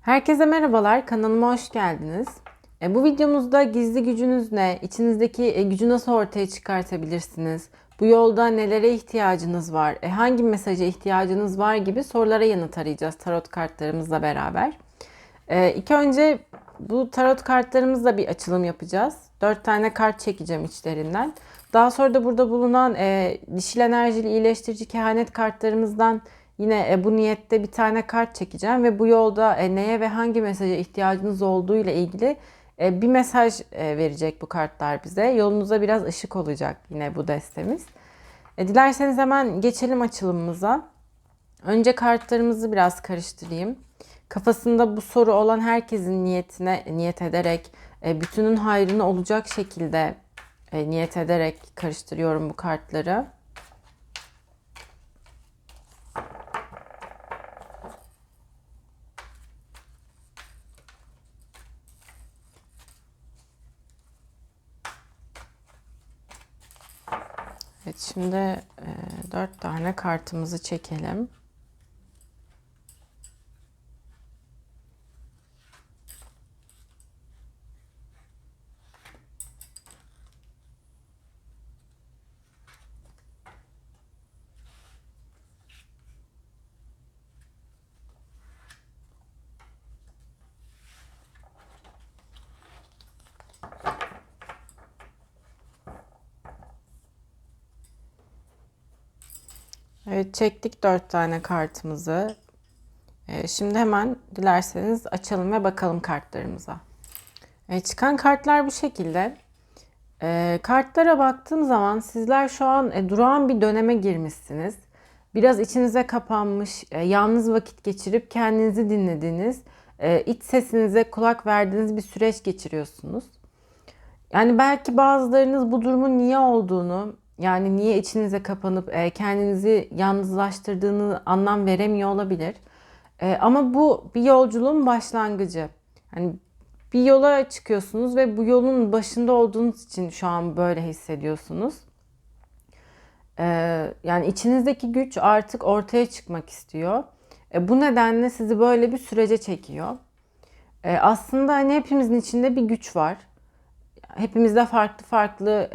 Herkese merhabalar, kanalıma hoş geldiniz. Bu videomuzda gizli gücünüz ne, içinizdeki gücü nasıl ortaya çıkartabilirsiniz, bu yolda nelere ihtiyacınız var, hangi mesaja ihtiyacınız var gibi sorulara yanıt arayacağız tarot kartlarımızla beraber. İlk önce bu tarot kartlarımızla bir açılım yapacağız. 4 tane kart çekeceğim içlerinden. Daha sonra da burada bulunan dişil enerjili iyileştirici kehanet kartlarımızdan yine bu niyette bir tane kart çekeceğim. Ve bu yolda neye ve hangi mesaja ihtiyacınız olduğu ile ilgili bir mesaj verecek bu kartlar bize. Yolunuza biraz ışık olacak yine bu destemiz. Dilerseniz hemen geçelim açılımımıza. Önce kartlarımızı biraz karıştırayım. Kafasında bu soru olan herkesin niyetine niyet ederek, bütünün hayrına olacak şekilde niyet ederek karıştırıyorum bu kartları. Evet, şimdi 4 tane kartımızı çekelim. Evet, çektik 4 tane kartımızı. Şimdi hemen dilerseniz açalım ve bakalım kartlarımıza. Çıkan kartlar bu şekilde. Kartlara baktığım zaman sizler şu an durağan bir döneme girmişsiniz. Biraz içinize kapanmış, yalnız vakit geçirip kendinizi dinlediğiniz, iç sesinize kulak verdiğiniz bir süreç geçiriyorsunuz. Yani belki bazılarınız bu durumun niye olduğunu, yani niye içinize kapanıp kendinizi yalnızlaştırdığını anlam veremiyor olabilir. Ama bu bir yolculuğun başlangıcı. Hani bir yola çıkıyorsunuz ve bu yolun başında olduğunuz için şu an böyle hissediyorsunuz. Yani içinizdeki güç artık ortaya çıkmak istiyor. Bu nedenle sizi böyle bir sürece çekiyor. Aslında hani hepimizin içinde bir güç var. Hepimizde farklı farklı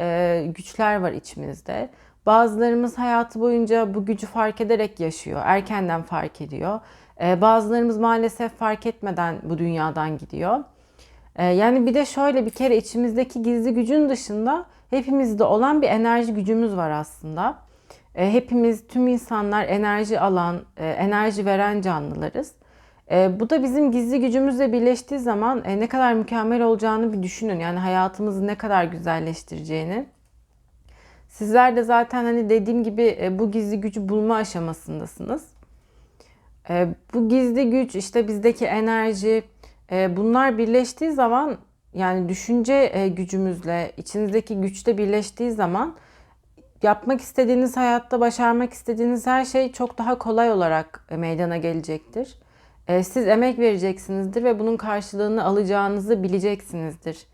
güçler var içimizde. Bazılarımız hayatı boyunca bu gücü fark ederek yaşıyor. Erkenden fark ediyor. Bazılarımız maalesef fark etmeden bu dünyadan gidiyor. Yani bir de şöyle bir kere içimizdeki gizli gücün dışında hepimizde olan bir enerji gücümüz var aslında. Hepimiz, tüm insanlar enerji alan, enerji veren canlılarız. Bu da bizim gizli gücümüzle birleştiği zaman ne kadar mükemmel olacağını bir düşünün. Yani hayatımızı ne kadar güzelleştireceğini. Sizler de zaten hani dediğim gibi bu gizli gücü bulma aşamasındasınız. Bu gizli güç, işte bizdeki enerji, bunlar birleştiği zaman, yani düşünce gücümüzle içinizdeki güçle birleştiği zaman yapmak istediğiniz, hayatta başarmak istediğiniz her şey çok daha kolay olarak meydana gelecektir. Siz emek vereceksinizdir ve bunun karşılığını alacağınızı bileceksinizdir.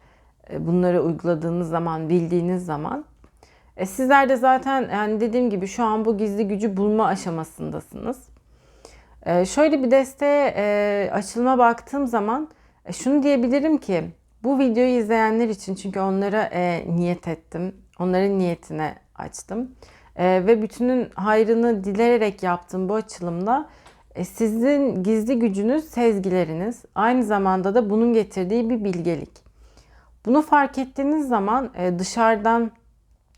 Bunları uyguladığınız zaman, bildiğiniz zaman. Sizler de zaten yani dediğim gibi şu an bu gizli gücü bulma aşamasındasınız. Şöyle bir desteğe açılıma baktığım zaman şunu diyebilirim ki bu videoyu izleyenler için, çünkü onlara niyet ettim. Onların niyetine açtım. Ve bütünün hayrını dileyerek yaptığım bu açılımda sizin gizli gücünüz sezgileriniz. Aynı zamanda da bunun getirdiği bir bilgelik. Bunu fark ettiğiniz zaman dışarıdan,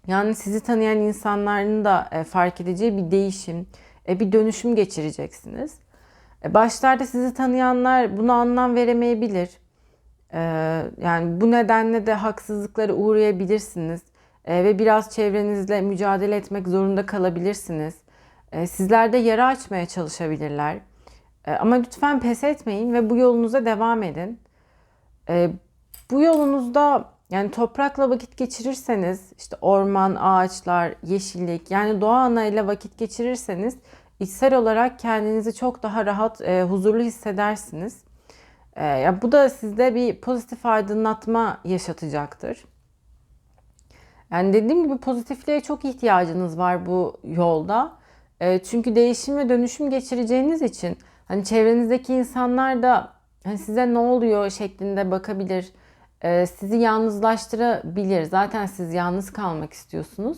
yani sizi tanıyan insanların da fark edeceği bir değişim, bir dönüşüm geçireceksiniz. Başlarda sizi tanıyanlar buna anlam veremeyebilir. Yani bu nedenle de haksızlıklara uğrayabilirsiniz. Ve biraz çevrenizle mücadele etmek zorunda kalabilirsiniz. Sizler de yara açmaya çalışabilirler. Ama lütfen pes etmeyin ve bu yolunuza devam edin. Bu yolunuzda yani toprakla vakit geçirirseniz, işte orman, ağaçlar, yeşillik, yani doğa anayla vakit geçirirseniz içsel olarak kendinizi çok daha rahat, huzurlu hissedersiniz. Ya bu da sizde bir pozitif aydınlatma yaşatacaktır. Yani dediğim gibi pozitifliğe çok ihtiyacınız var bu yolda. Çünkü değişim ve dönüşüm geçireceğiniz için hani çevrenizdeki insanlar da hani size ne oluyor şeklinde bakabilir. Sizi yalnızlaştırabilir. Zaten siz yalnız kalmak istiyorsunuz.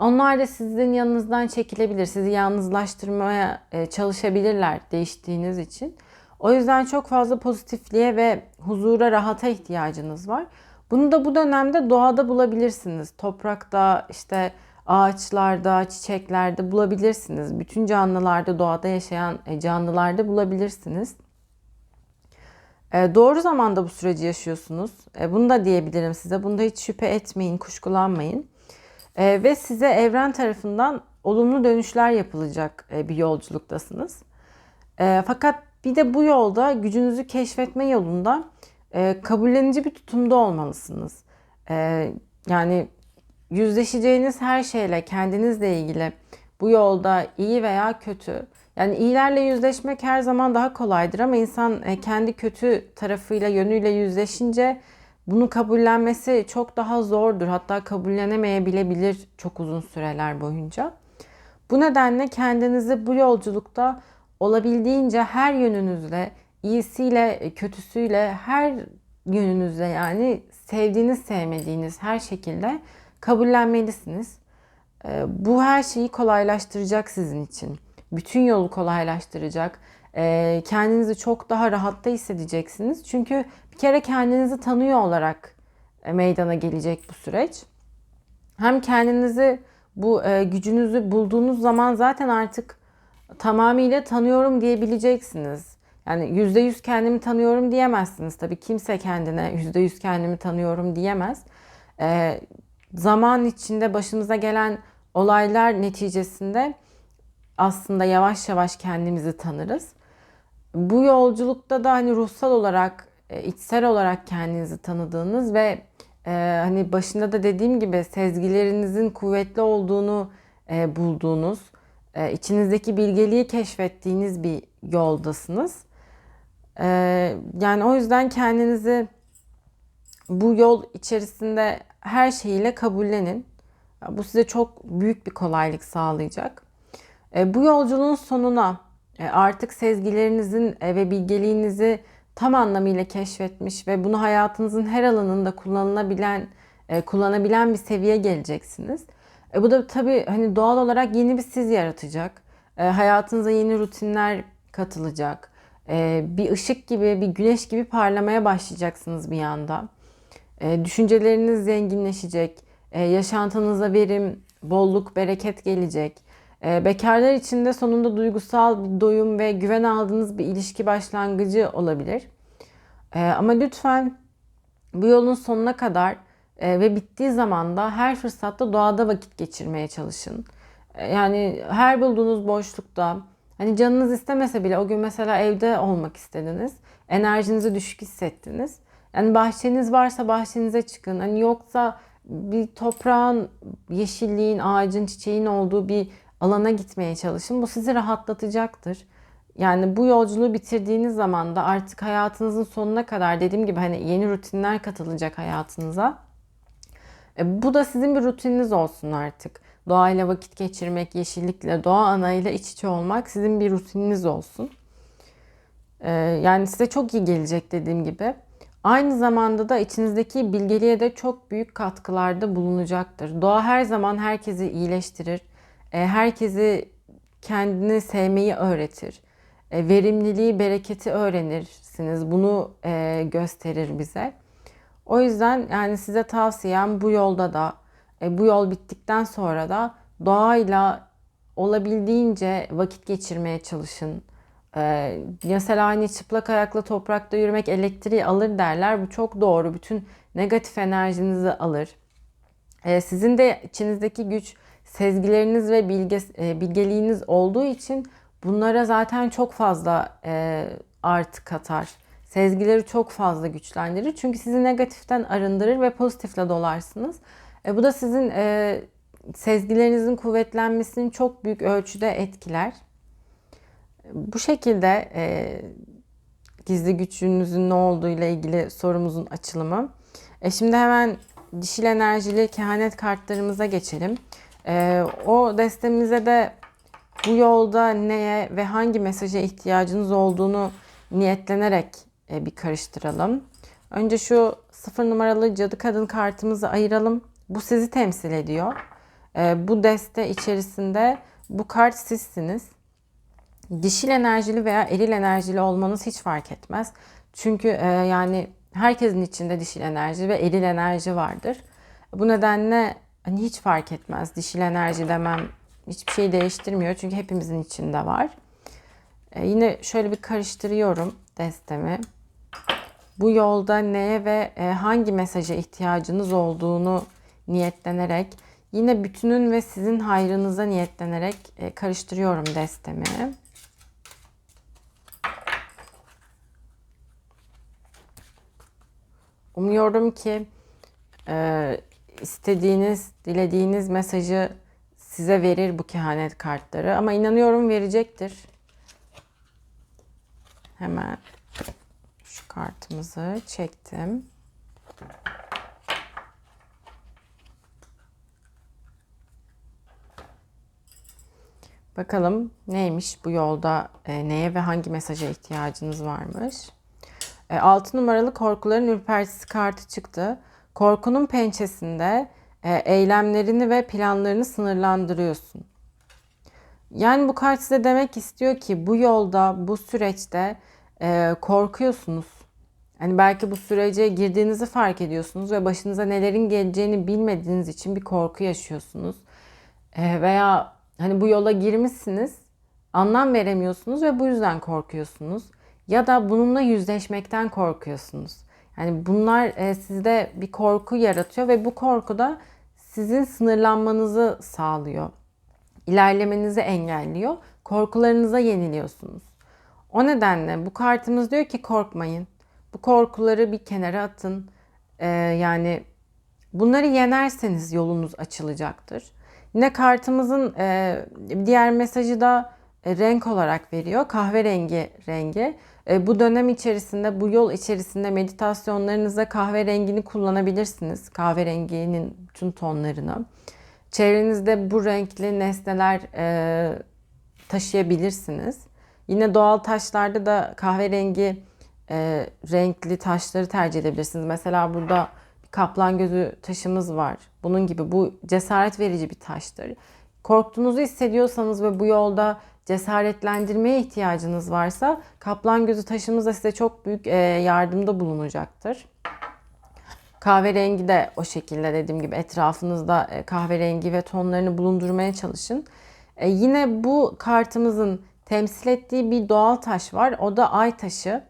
Onlar da sizin yanınızdan çekilebilir. Sizi yalnızlaştırmaya çalışabilirler değiştiğiniz için. O yüzden çok fazla pozitifliğe ve huzura, rahata ihtiyacınız var. Bunu da bu dönemde doğada bulabilirsiniz. Toprakta, işte ağaçlarda, çiçeklerde bulabilirsiniz. Bütün canlılarda, doğada yaşayan canlılarda bulabilirsiniz. Doğru zamanda bu süreci yaşıyorsunuz. Bunu da diyebilirim size. Bunda hiç şüphe etmeyin, kuşkulanmayın. Ve size evren tarafından olumlu dönüşler yapılacak bir yolculuktasınız. Fakat bir de bu yolda gücünüzü keşfetme yolunda kabullenici bir tutumda olmalısınız. Yani yüzleşeceğiniz her şeyle, kendinizle ilgili bu yolda iyi veya kötü. Yani iyilerle yüzleşmek her zaman daha kolaydır ama insan kendi kötü tarafıyla, yönüyle yüzleşince bunu kabullenmesi çok daha zordur. Hatta kabullenemeyebilebilir çok uzun süreler boyunca. Bu nedenle kendinizi bu yolculukta olabildiğince her yönünüzle, iyisiyle, kötüsüyle, her yönünüzle, yani sevdiğiniz, sevmediğiniz her şekilde kabullenmelisiniz. Bu her şeyi kolaylaştıracak sizin için. Bütün yolu kolaylaştıracak. Kendinizi çok daha rahatta hissedeceksiniz. Çünkü bir kere kendinizi tanıyor olarak meydana gelecek bu süreç. Hem kendinizi, bu gücünüzü bulduğunuz zaman zaten artık tamamıyla tanıyorum diyebileceksiniz. Yani %100 kendimi tanıyorum diyemezsiniz. Tabii kimse kendine %100 kendimi tanıyorum diyemez. Zaman içinde başımıza gelen olaylar neticesinde aslında yavaş yavaş kendimizi tanırız. Bu yolculukta da hani ruhsal olarak, içsel olarak kendinizi tanıdığınız ve hani başında da dediğim gibi sezgilerinizin kuvvetli olduğunu bulduğunuz, içinizdeki bilgeliği keşfettiğiniz bir yoldasınız. Yani o yüzden kendinizi bu yol içerisinde her şeyiyle kabullenin. Bu size çok büyük bir kolaylık sağlayacak. Bu yolculuğun sonuna artık sezgilerinizin ve bilgeliğinizi tam anlamıyla keşfetmiş ve bunu hayatınızın her alanında kullanabilen bir seviyeye geleceksiniz. Bu da tabii hani doğal olarak yeni bir siz yaratacak. Hayatınıza yeni rutinler katılacak. Bir ışık gibi, bir güneş gibi parlamaya başlayacaksınız bir anda. Düşünceleriniz zenginleşecek. Yaşantınıza verim, bolluk, bereket gelecek. Bekarlar için de sonunda duygusal bir doyum ve güven aldığınız bir ilişki başlangıcı olabilir. Ama lütfen bu yolun sonuna kadar ve bittiği zaman da her fırsatta doğada vakit geçirmeye çalışın. Yani her bulduğunuz boşlukta, hani canınız istemese bile, o gün mesela evde olmak istediniz, enerjinizi düşük hissettiniz. Yani bahçeniz varsa bahçenize çıkın. Hani yoksa bir toprağın, yeşilliğin, ağacın, çiçeğin olduğu bir alana gitmeye çalışın. Bu sizi rahatlatacaktır. Yani bu yolculuğu bitirdiğiniz zaman da artık hayatınızın sonuna kadar, dediğim gibi, hani yeni rutinler katılacak hayatınıza. Bu da sizin bir rutininiz olsun artık. Doğayla vakit geçirmek, yeşillikle, doğa anayla iç içe olmak sizin bir rutininiz olsun. Yani size çok iyi gelecek, dediğim gibi. Aynı zamanda da içinizdeki bilgeliğe de çok büyük katkılarda bulunacaktır. Doğa her zaman herkesi iyileştirir. Herkesi kendini sevmeyi öğretir. Verimliliği, bereketi öğrenirsiniz. Bunu gösterir bize. O yüzden yani size tavsiyem, bu yolda da, bu yol bittikten sonra da doğayla olabildiğince vakit geçirmeye çalışın. Mesela hani çıplak ayakla toprakta yürümek elektriği alır derler. Bu çok doğru. Bütün negatif enerjinizi alır. Sizin de içinizdeki güç, sezgileriniz ve bilgeliğiniz olduğu için bunlara zaten çok fazla artı katar. Sezgileri çok fazla güçlendirir. Çünkü sizi negatiften arındırır ve pozitifle dolarsınız. Bu da sizin sezgilerinizin kuvvetlenmesini çok büyük ölçüde etkiler. Bu şekilde gizli gücünüzün ne olduğu ile ilgili sorumuzun açılımı. Şimdi hemen dişil enerjili kehanet kartlarımıza geçelim. O destemize de bu yolda neye ve hangi mesaja ihtiyacınız olduğunu niyetlenerek bir karıştıralım. Önce şu 0 numaralı cadı kadın kartımızı ayıralım. Bu sizi temsil ediyor. Bu deste içerisinde bu kart sizsiniz. Dişil enerjili veya eril enerjili olmanız hiç fark etmez. Çünkü yani herkesin içinde dişil enerji ve eril enerji vardır. Bu nedenle hani hiç fark etmez. Dişil enerji demem hiçbir şey değiştirmiyor. Çünkü hepimizin içinde var. Yine şöyle bir karıştırıyorum destemi. Bu yolda neye ve hangi mesaja ihtiyacınız olduğunu niyetlenerek, yine bütünün ve sizin hayrınıza niyetlenerek karıştırıyorum destemi. Umuyorum ki istediğiniz, dilediğiniz mesajı size verir bu kehanet kartları. Ama inanıyorum verecektir. Hemen şu kartımızı çektim. Bakalım neymiş bu yolda, neye ve hangi mesaja ihtiyacınız varmış. 6 numaralı korkuların ürpertisi kartı çıktı. Korkunun pençesinde eylemlerini ve planlarını sınırlandırıyorsun. Yani bu kart size demek istiyor ki bu yolda, bu süreçte korkuyorsunuz. Hani belki bu sürece girdiğinizi fark ediyorsunuz ve başınıza nelerin geleceğini bilmediğiniz için bir korku yaşıyorsunuz. Veya hani bu yola girmişsiniz, anlam veremiyorsunuz ve bu yüzden korkuyorsunuz. Ya da bununla yüzleşmekten korkuyorsunuz. Yani bunlar sizde bir korku yaratıyor ve bu korku da sizin sınırlanmanızı sağlıyor. İlerlemenizi engelliyor. Korkularınıza yeniliyorsunuz. O nedenle bu kartımız diyor ki korkmayın. Bu korkuları bir kenara atın. Yani bunları yenerseniz yolunuz açılacaktır. Yine kartımızın diğer mesajı da renk olarak veriyor. Kahverengi rengi. Bu dönem içerisinde, bu yol içerisinde meditasyonlarınızda kahverengini kullanabilirsiniz. Kahverenginin tüm tonlarını. Çevrenizde bu renkli nesneler taşıyabilirsiniz. Yine doğal taşlarda da kahverengi renkli taşları tercih edebilirsiniz. Mesela burada bir kaplan gözü taşımız var. Bunun gibi bu cesaret verici bir taştır. Korktuğunuzu hissediyorsanız ve bu yolda cesaretlendirmeye ihtiyacınız varsa kaplan gözü taşımız da size çok büyük yardımda bulunacaktır. Kahverengi de o şekilde, dediğim gibi etrafınızda kahverengi ve tonlarını bulundurmaya çalışın. Yine bu kartımızın temsil ettiği bir doğal taş var. O da ay taşı.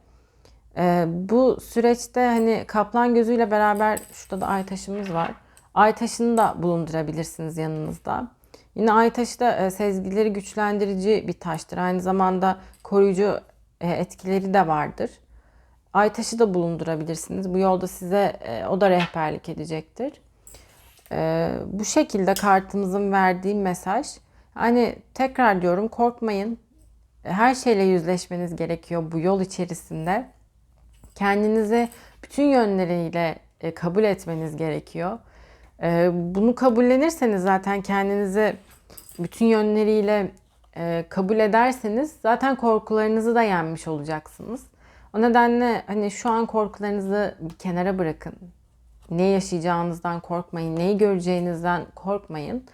Bu süreçte hani kaplan gözüyle beraber şurada da ay taşımız var. Ay taşını da bulundurabilirsiniz yanınızda. Yine ay taşı da sezgileri güçlendirici bir taştır. Aynı zamanda koruyucu etkileri de vardır. Ay taşı da bulundurabilirsiniz. Bu yolda size o da rehberlik edecektir. Bu şekilde kartımızın verdiği mesaj. Hani tekrar diyorum, korkmayın. Her şeyle yüzleşmeniz gerekiyor bu yol içerisinde. Kendinizi bütün yönleriyle kabul etmeniz gerekiyor. Bunu kabullenirseniz, zaten kendinizi bütün yönleriyle kabul ederseniz zaten korkularınızı da yenmiş olacaksınız. O nedenle hani şu an korkularınızı bir kenara bırakın. Ne yaşayacağınızdan korkmayın, neyi göreceğinizden korkmayın.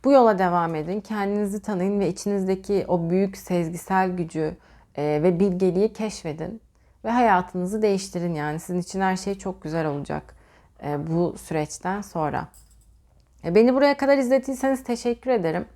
Bu yola devam edin, kendinizi tanıyın ve içinizdeki o büyük sezgisel gücü ve bilgeliği keşfedin. Ve hayatınızı değiştirin yani. Sizin için her şey çok güzel olacak bu süreçten sonra. Beni buraya kadar izlediyseniz teşekkür ederim.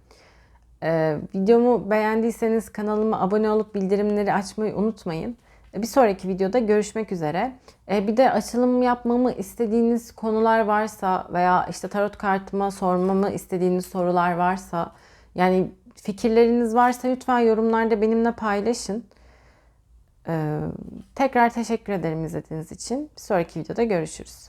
Videomu beğendiyseniz kanalıma abone olup bildirimleri açmayı unutmayın. Bir sonraki videoda görüşmek üzere. Bir de açılım yapmamı istediğiniz konular varsa veya işte tarot kartıma sormamı istediğiniz sorular varsa, yani fikirleriniz varsa lütfen yorumlarda benimle paylaşın. Tekrar teşekkür ederim izlediğiniz için. Bir sonraki videoda görüşürüz.